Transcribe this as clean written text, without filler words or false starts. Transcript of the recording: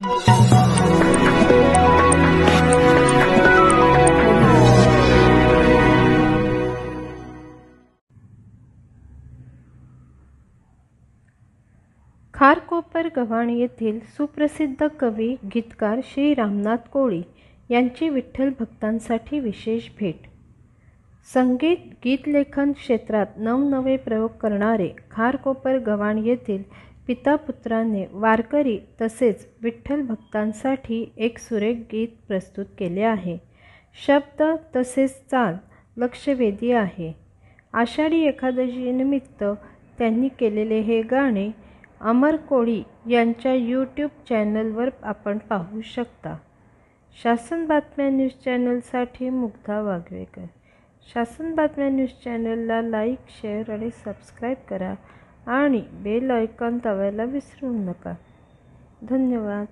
खारकोपर गव्हाण येथील सुप्रसिद्ध कवी गीतकार श्री रामनाथ कोळी यांची विठ्ठल भक्तांसाठी विशेष भेट। संगीत गीतलेखन क्षेत्रात नवनवे प्रयोग करणारे खारकोपर गव्हाण येथील पिता पुत्राने वारकरी तसेच विठ्ठल भक्तांसाठी एक सुरेख गीत प्रस्तुत केले आहे। शब्द तसेच चाल लक्षवेधी आहे। आषाढी एकादशीनिमित्त त्यांनी केलेले हे गाणे अमर कोळी यांच्या यूट्यूब चॅनलवर आपण पाहू शकता। शासन बातम्या न्यूज चॅनलसाठी मुग्धा वाघवेकर। शासन बातम्या न्यूज चॅनलला लाईक, शेअर आणि सबस्क्राईब करा आणि बेल आयकॉन दाबायला विसरू नका। धन्यवाद।